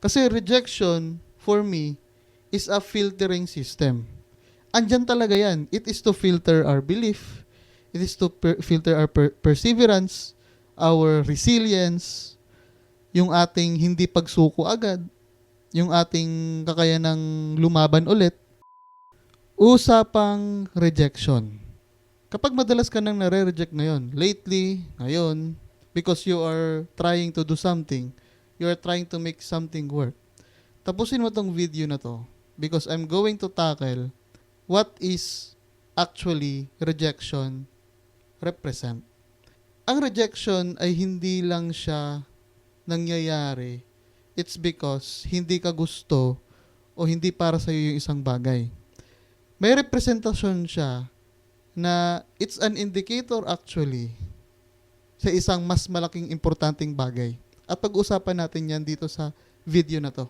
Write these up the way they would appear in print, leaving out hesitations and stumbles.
Kasi rejection, for me, is a filtering system. Andyan talaga yan. It is to filter our belief. It is to filter our perseverance, our resilience, yung ating hindi pagsuko agad, yung ating kakayanang lumaban ulit. Usapang rejection. Kapag madalas ka nang nare-reject ngayon, lately, ngayon, because you are trying to do something, you are trying to make something work. Tapusin mo tong video na to because I'm going to tackle what is actually rejection represent. Ang rejection ay hindi lang siya nangyayari. It's because hindi ka gusto o hindi para sa iyo yung isang bagay. May representasyon siya na it's an indicator actually sa isang mas malaking importanteng bagay. At pag-usapan natin yan dito sa video na to.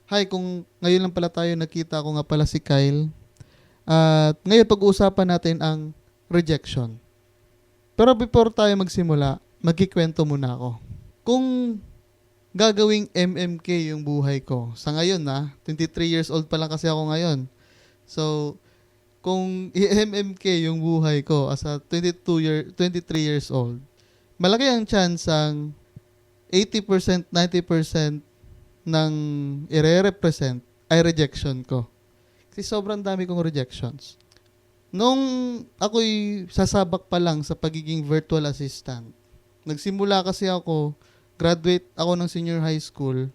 Hi, kung ngayon lang pala tayo nakita ko nga pala si Kyle. At ngayon pag-uusapan natin ang rejection. Pero before tayo magsimula, magkikwento muna ako. Kung gagawing MMK yung buhay ko, sa ngayon 23 years old pa lang kasi ako ngayon. So, kung i-MMK yung buhay ko as a 23 years old, malaki ang chance ang 80%, 90% ng ire-represent ay rejection ko. Kasi sobrang dami kong rejections. Nung ako'y sasabak pa lang sa pagiging virtual assistant, nagsimula kasi ako, graduate ako ng senior high school,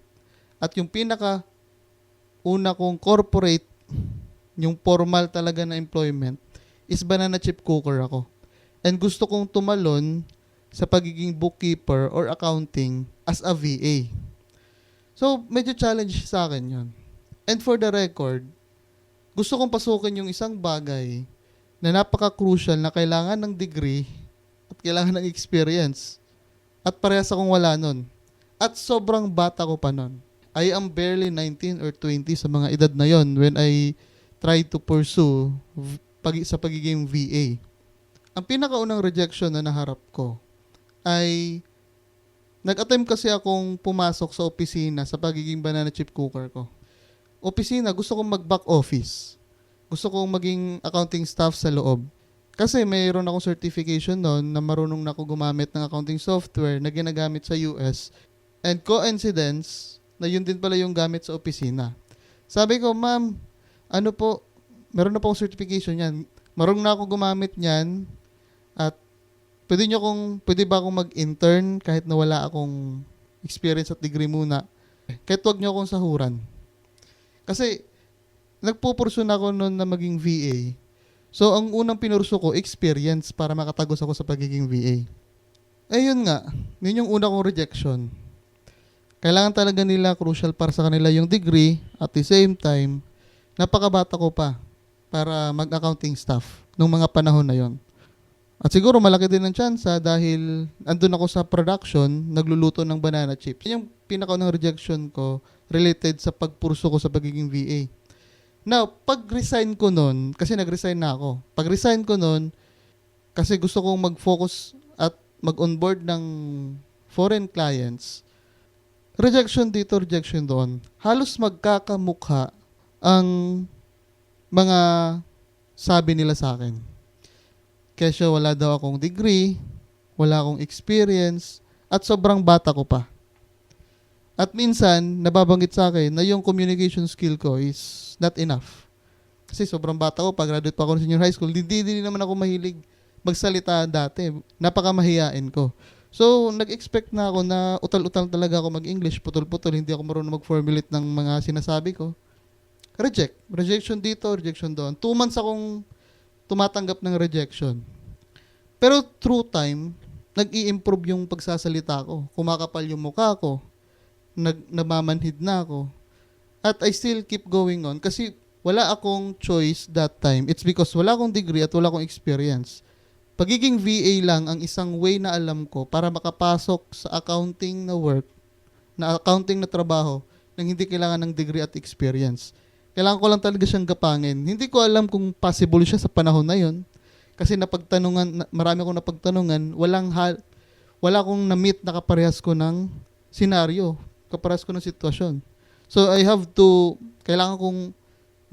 at yung una kong corporate, yung formal talaga na employment, is banana chip cooker ako. And gusto kong tumalon sa pagiging bookkeeper or accounting as a VA. So, medyo challenge sa akin yun. And for the record, gusto kong pasukin yung isang bagay na napaka-crucial na kailangan ng degree at kailangan ng experience. At parehas akong wala nun. At sobrang bata ko pa nun. I am barely 19 or 20 sa mga edad na yon when I tried to pursue sa pagiging VA. Ang pinakaunang rejection na naharap ko ay nag-attempt kasi akong pumasok sa opisina sa pagiging banana chip cooker ko. Opisina, gusto kong mag-back office. Gusto kong maging accounting staff sa loob. Kasi mayroon akong certification noon na marunong na ako gumamit ng accounting software na ginagamit sa US. And coincidence na yun din pala yung gamit sa opisina. Sabi ko, ma'am, meron na po akong certification yan. Marunong na ako gumamit niyan at pwede ba akong mag-intern kahit na wala akong experience at degree muna? Kahit wag niyo akong sahuran. Kasi nagpupurso na ako noon na maging VA. So, ang unang pinurso ko, experience para makatagos ako sa pagiging VA. Yun nga. Yun yung una kong rejection. Kailangan talaga nila, crucial para sa kanila yung degree. At the same time, napakabata ko pa para mag-accounting staff nung mga panahon na yon. At siguro malaki din ang tsansa dahil andun ako sa production, nagluluto ng banana chips. Yung pinakaunang rejection ko related sa pagpurso ko sa pagiging VA. Now, pag-resign ko nun, kasi nag-resign na ako. Pag-resign ko nun, kasi gusto kong mag-focus at mag-onboard ng foreign clients, rejection dito, rejection doon. Halos magkakamukha ang mga sabi nila sa akin. Kasi wala daw akong degree, wala akong experience, at sobrang bata ko pa. At minsan, nababanggit sa akin na yung communication skill ko is not enough. Kasi sobrang bata ko, pag-graduate pa ako ng senior high school, hindi naman ako mahilig magsalita dati. Napakamahiyain ko. So, nag-expect na ako na utal-utal talaga ako mag-English, putol-putol, hindi ako marunong mag-formulate ng mga sinasabi ko. Rejection dito, rejection doon. 2 months akong tumatanggap ng rejection. Pero through time, nag-i-improve yung pagsasalita ko. Kumakapal yung mukha ko. Namamanhid na ako. At I still keep going on kasi wala akong choice that time. It's because wala akong degree at wala akong experience. Pagiging VA lang ang isang way na alam ko para makapasok sa accounting na work, na accounting na trabaho, nang hindi kailangan ng degree at experience. Kailangan ko lang talaga siyang gapangin. Hindi ko alam kung possible siya sa panahon na yon. Kasi marami akong napagtanungan, wala akong na-meet na kaparehas ko ng senaryo, kaparehas ko ng sitwasyon. So, kailangan kong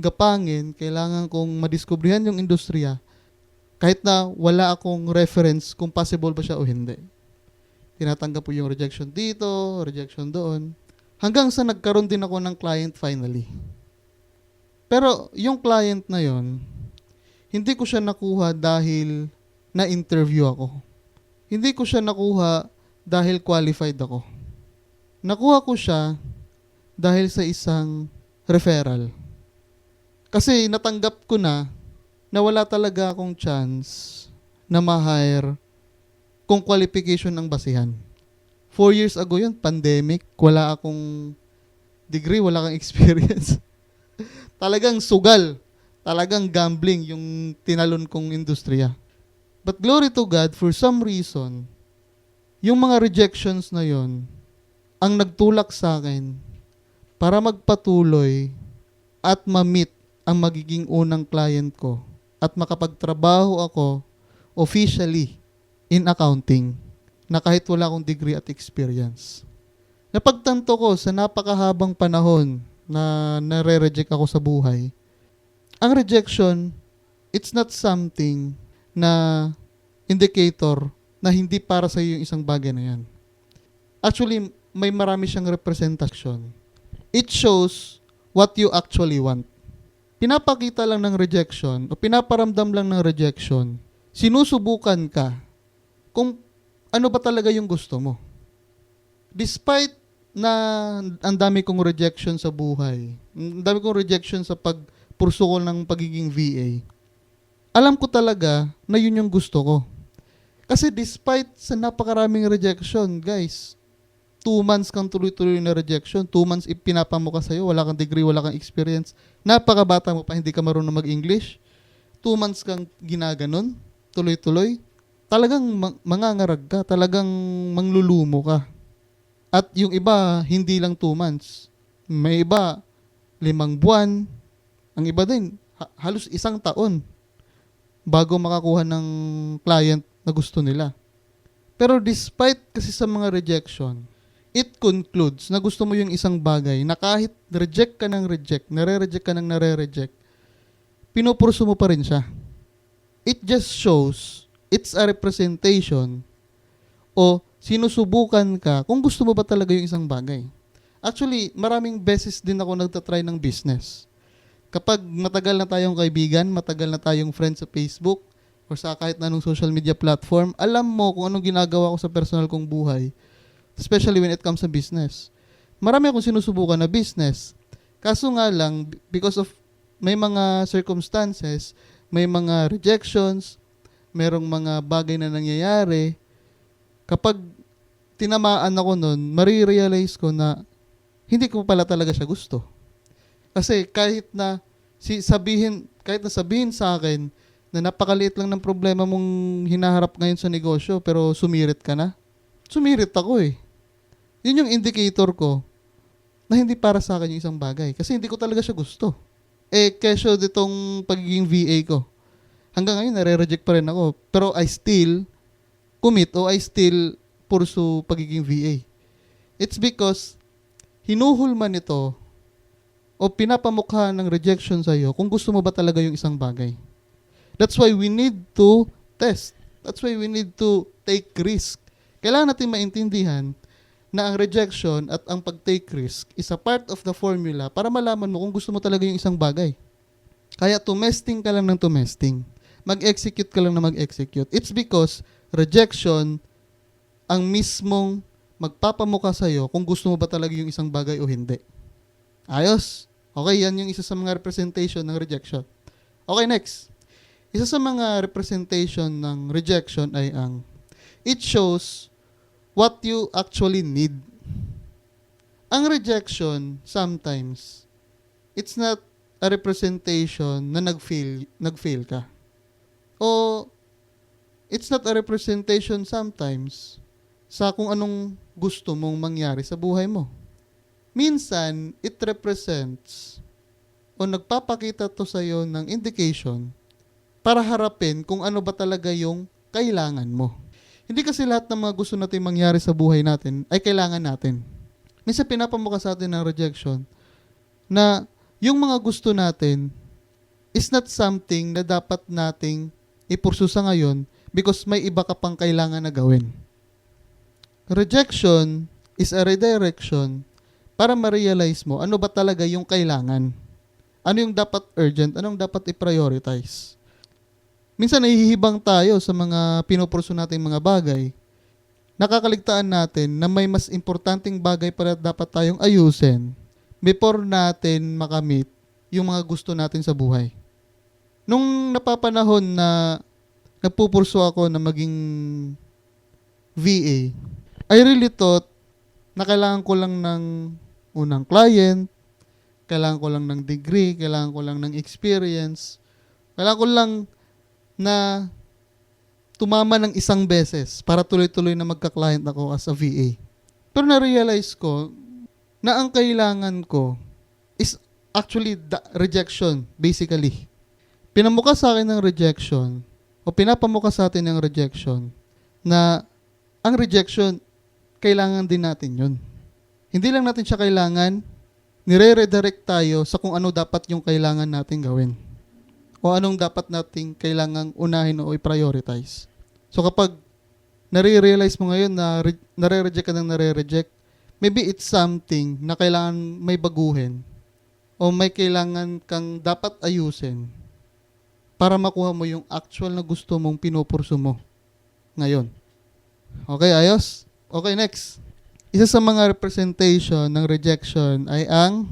gapangin, kailangan kong madiskubrihan yung industriya kahit na wala akong reference kung possible ba siya o hindi. Tinatanggap ko yung rejection dito, rejection doon. Hanggang sa nagkaroon din ako ng client finally. Pero yung client na yon, hindi ko siya nakuha dahil na-interview ako. Hindi ko siya nakuha dahil qualified ako. Nakuha ko siya dahil sa isang referral. Kasi natanggap ko na wala talaga akong chance na ma-hire kung qualification ang basihan. 4 years ago yun, pandemic, wala akong degree, wala kang experience. Talagang sugal, talagang gambling yung tinalon kong industriya. But glory to God, for some reason, yung mga rejections na yon ang nagtulak sa akin para magpatuloy at ma-meet ang magiging unang client ko at makapagtrabaho ako officially in accounting na kahit wala akong degree at experience. Napagtanto ko sa napakahabang panahon na nare-reject ako sa buhay, ang rejection, it's not something na indicator na hindi para sa iyo yung isang bagay na yan. Actually, may marami siyang representation. It shows what you actually want. Pinapakita lang ng rejection o pinaparamdam lang ng rejection, sinusubukan ka kung ano ba talaga yung gusto mo. Despite na ang dami kong rejection sa buhay, ang dami kong rejection sa pagpurso ko ng pagiging VA, alam ko talaga na yun yung gusto ko. Kasi despite sa napakaraming rejection, guys, 2 months kang tuloy-tuloy na rejection, 2 months ipinapamuka sa'yo, wala kang degree, wala kang experience, napakabata mo pa, hindi ka marunong mag-English, 2 months kang ginaganon, tuloy-tuloy, talagang mangangarag ka, talagang manglulumo ka. At yung iba, hindi lang 2 months. May iba, 5 buwan. Ang iba din, halos 1 taon bago makakuha ng client na gusto nila. Pero despite kasi sa mga rejection, it concludes na gusto mo yung isang bagay na kahit reject ka ng reject, nare-reject ka ng nare-reject, pinupurso mo pa rin siya. It just shows, it's a representation o sinusubukan ka kung gusto mo ba talaga yung isang bagay. Actually, maraming beses din ako nagtatry ng business. Kapag matagal na tayong kaibigan, matagal na tayong friends sa Facebook, or sa kahit na anong social media platform, alam mo kung anong ginagawa ko sa personal kong buhay. Especially when it comes to business. Marami akong sinusubukan na business. Kaso nga lang, because of may mga circumstances, may mga rejections, merong mga bagay na nangyayari, kapag tinamaan ako nun, marirealize ko na hindi ko pala talaga siya gusto. Kasi kahit na sabihin sa akin na napakaliit lang ng problema mong hinaharap ngayon sa negosyo pero sumirit ka na, sumirit ako eh. Yun yung indicator ko na hindi para sa akin yung isang bagay. Kasi hindi ko talaga siya gusto. Kesyo ditong pagiging VA ko. Hanggang ngayon, nare-reject pa rin ako. Pero I still commit o I still pursue pagiging VA. It's because hinuhulman ito o pinapamukha ng rejection sa'yo kung gusto mo ba talaga yung isang bagay. That's why we need to test. That's why we need to take risk. Kailangan natin maintindihan na ang rejection at ang pag-take risk is a part of the formula para malaman mo kung gusto mo talaga yung isang bagay. Kaya tumesting ka lang ng tumesting. Mag-execute ka lang na mag-execute. It's because rejection ang mismong magpapamukha sa'yo kung gusto mo ba talaga yung isang bagay o hindi. Ayos? Okay, yan yung isa sa mga representation ng rejection. Okay, next. Isa sa mga representation ng rejection ay it shows what you actually need. Ang rejection, sometimes, it's not a representation na nag-fail ka. O, it's not a representation sometimes sa kung anong gusto mong mangyari sa buhay mo. Minsan, it represents o nagpapakita to sa'yo ng indication para harapin kung ano ba talaga yung kailangan mo. Hindi kasi lahat ng mga gusto natin mangyari sa buhay natin ay kailangan natin. Minsan pinapamukha sa atin ng rejection na yung mga gusto natin is not something na dapat nating ipursu sa ngayon because may iba ka pang kailangan na gawin. Rejection is a redirection para ma-realize mo ano ba talaga yung kailangan. Ano yung dapat urgent, anong dapat i-prioritize. Minsan nahihibang tayo sa mga pinupursu nating mga bagay. Nakakaligtaan natin na may mas importanteng bagay para dapat tayong ayusin before natin makamit yung mga gusto natin sa buhay. Nung napapanahon na nagpupursu ako na maging VA, I really thought na kailangan ko lang ng unang client, kailangan ko lang ng degree, kailangan ko lang ng experience, kailangan ko lang na tumama ng isang beses para tuloy-tuloy na magka-client ako as a VA. Pero na-realize ko na ang kailangan ko is actually the rejection, basically. Pinamuka sa akin ng rejection o pinapamuka sa atin ng rejection na ang rejection, kailangan din natin yun. Hindi lang natin siya kailangan, nire-redirect tayo sa kung ano dapat yung kailangan natin gawin. O anong dapat nating kailangang unahin o i-prioritize. So kapag nare-realize mo ngayon na nare-reject ka ng nare-reject, maybe it's something na kailangan may baguhin o may kailangan kang dapat ayusin para makuha mo yung actual na gusto mong pinupursu mo ngayon. Okay, ayos? Okay, next. Isa sa mga representation ng rejection ay ang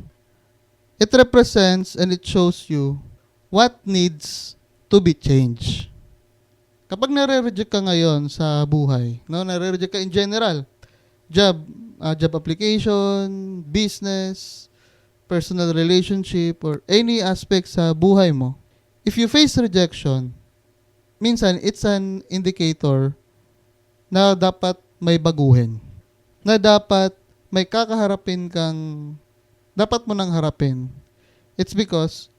it represents and it shows you what needs to be changed. Kapag nare-reject ka ngayon sa buhay, no, nare-reject ka in general, job application, business, personal relationship, or any aspect sa buhay mo, if you face rejection, minsan it's an indicator na dapat may baguhin. Na dapat may kakaharapin kang dapat mo nang harapin. It's because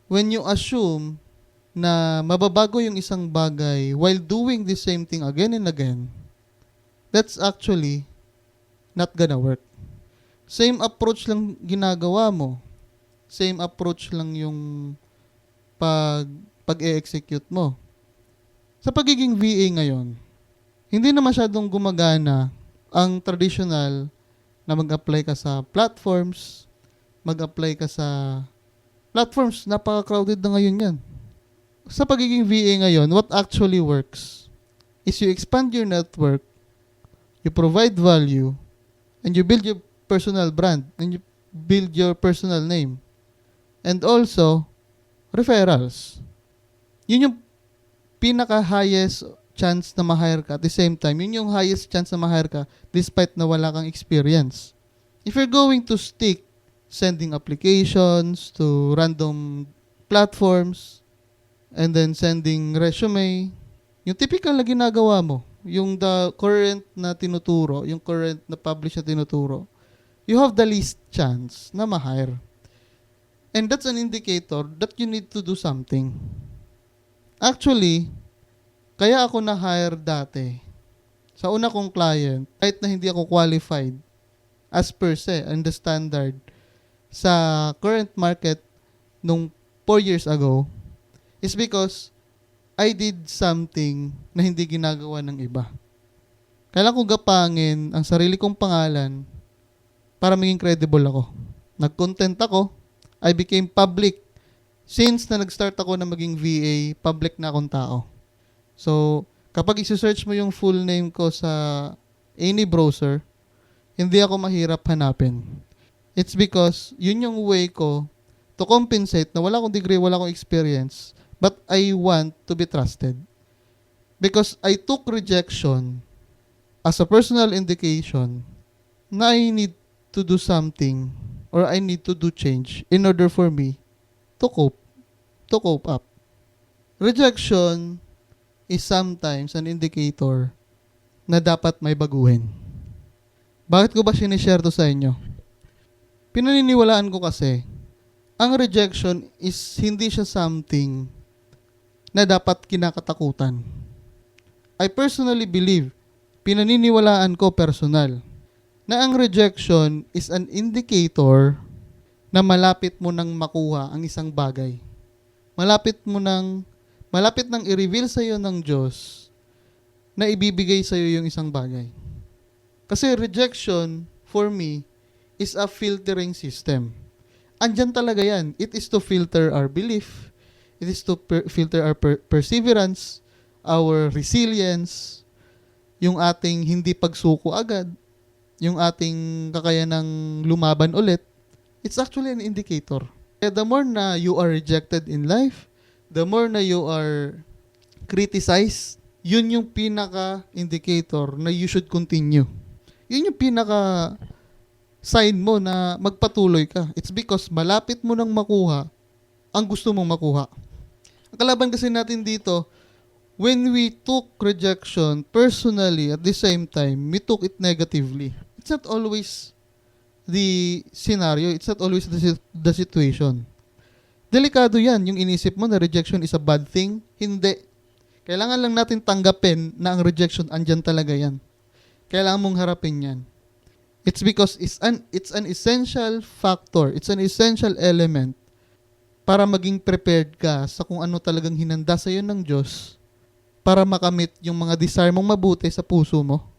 when you assume na mababago yung isang bagay while doing the same thing again and again, that's actually not gonna work. Same approach lang ginagawa mo. Same approach lang yung pag-e-execute mo. Sa pagiging VA ngayon, hindi na masyadong gumagana ang traditional na mag-apply ka sa platforms, napaka-crowded na ngayon yan. Sa pagiging VA ngayon, what actually works is you expand your network, you provide value, and you build your personal brand, and you build your personal name. And also, referrals. Yun yung pinaka-highest chance na ma-hire ka. At the same time, yun yung highest chance na ma-hire ka despite na wala kang experience. If you're going to stick sending applications to random platforms and then sending resume, yung typical na ginagawa mo, yung the current na tinuturo, yung current na publish na tinuturo, you have the least chance na ma-hire. And that's an indicator that you need to do something. Actually, kaya ako na-hire dati sa una kong client, kahit na hindi ako qualified as per se and the standard sa current market nung 4 years ago, is because I did something na hindi ginagawa ng iba. Kailangan ko gapangin ang sarili kong pangalan para maging credible ako. Nag-content ako, I became public. Since na nag-start ako na maging VA, public na akong tao. So, kapag isi-search mo yung full name ko sa any browser, hindi ako mahirap hanapin. It's because yun yung way ko to compensate na wala akong degree, wala akong experience, but I want to be trusted. Because I took rejection as a personal indication na I need to do something or I need to do change in order for me to cope up. Rejection is sometimes an indicator na dapat may baguhin. Bakit ko ba sinishare to sa inyo? Pinaniniwalaan ko kasi, ang rejection is hindi siya something na dapat kinakatakutan. I personally believe, pinaniniwalaan ko personal, na ang rejection is an indicator na malapit mo nang makuha ang isang bagay. Malapit nang i-reveal sa iyo ng Diyos na ibibigay sa iyo yung isang bagay. Kasi rejection, for me, is a filtering system. Andyan talaga yan. It is to filter our belief. It is to filter our perseverance, our resilience, yung ating hindi pagsuko agad, yung ating kakayanang lumaban ulit. It's actually an indicator. Kaya the more na you are rejected in life, the more na you are criticized, yun yung pinaka-indicator na you should continue. Yun yung pinaka-sign mo na magpatuloy ka. It's because malapit mo nang makuha ang gusto mong makuha. Ang kalaban kasi natin dito, when we took rejection personally, at the same time, we took it negatively. It's not always the scenario. It's not always the situation. Delikado yan, yung inisip mo na rejection is a bad thing. Hindi. Kailangan lang natin tanggapin na ang rejection, andyan talaga yan. Kailangan mong harapin yan. It's because it's an essential factor. It's an essential element para maging prepared ka sa kung ano talagang hinanda sa iyo ng Diyos para makamit yung mga desire mong mabuti sa puso mo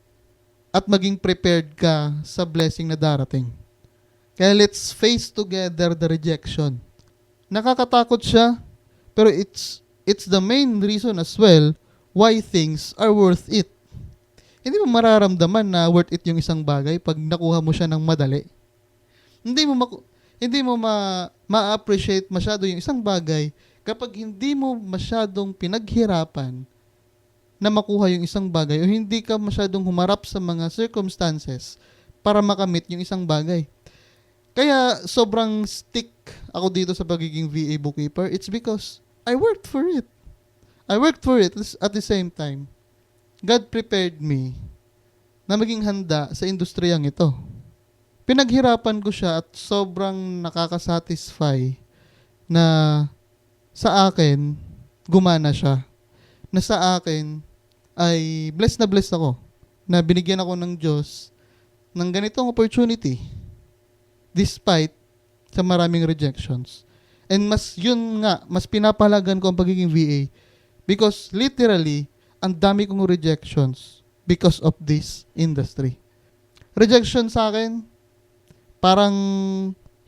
at maging prepared ka sa blessing na darating. Kaya let's face together the rejection. Nakakatakot siya, pero it's the main reason as well why things are worth it. Hindi mo mararamdaman na worth it yung isang bagay pag nakuha mo siya ng madali. Hindi mo ma-appreciate masyado yung isang bagay kapag hindi mo masyadong pinaghirapan na makuha yung isang bagay o hindi ka masyadong humarap sa mga circumstances para makamit yung isang bagay. Kaya sobrang stick ako dito sa pagiging VA bookkeeper. It's because I worked for it. I worked for it at the same time. God prepared me na maging handa sa industriyang ito. Pinaghirapan ko siya at sobrang nakakasatisfy na sa akin, gumana siya. Na sa akin, ay blessed na blessed ako na binigyan ako ng Diyos ng ganitong opportunity despite sa maraming rejections. And mas pinapahalagan ko ang pagiging VA because literally, ang dami kong rejections because of this industry. Rejection sa akin, parang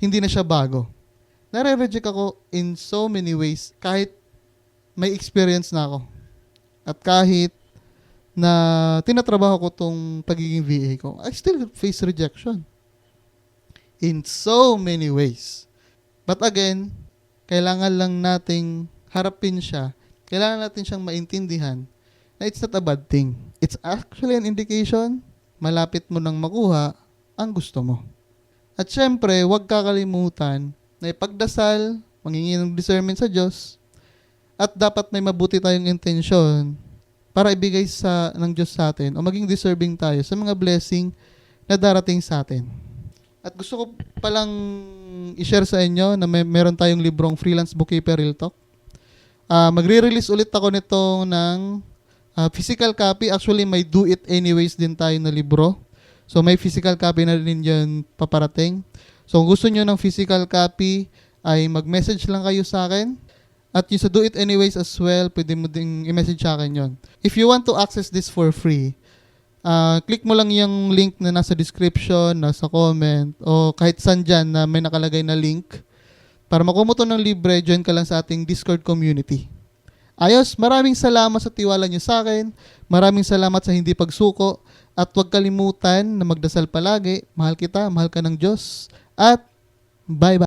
hindi na siya bago. Nare-reject ako in so many ways kahit may experience na ako. At kahit na tinatrabaho ko tong pagiging VA ko, I still face rejection. In so many ways. But again, kailangan lang nating harapin siya. Kailangan natin siyang maintindihan na it's not a bad thing. It's actually an indication, malapit mo nang makuha ang gusto mo. At syempre, huwag kakalimutan na ipagdasal, mangingi ng discernment sa Diyos, at dapat may mabuti tayong intensyon para ibigay ng Diyos sa atin o maging deserving tayo sa mga blessing na darating sa atin. At gusto ko palang i-share sa inyo na meron tayong librong Freelance Bookkeeper Real Talk. Magre-release ulit ako nito ng physical copy. Actually, may Do It Anyways din tayo na libro. So, may physical copy na rin yun paparating. So, kung gusto nyo ng physical copy, ay mag-message lang kayo sa akin. At yung sa Do It Anyways as well, pwede mo ding i-message sa akin yun. If you want to access this for free, click mo lang yung link na nasa description, nasa comment, o kahit saan dyan na may nakalagay na link. Para makuha mo to ng libre, join ka lang sa ating Discord community. Ayos, maraming salamat sa tiwala nyo sa akin. Maraming salamat sa hindi pagsuko. At huwag kalimutan na magdasal palagi. Mahal kita, mahal ka ng Diyos. At bye-bye.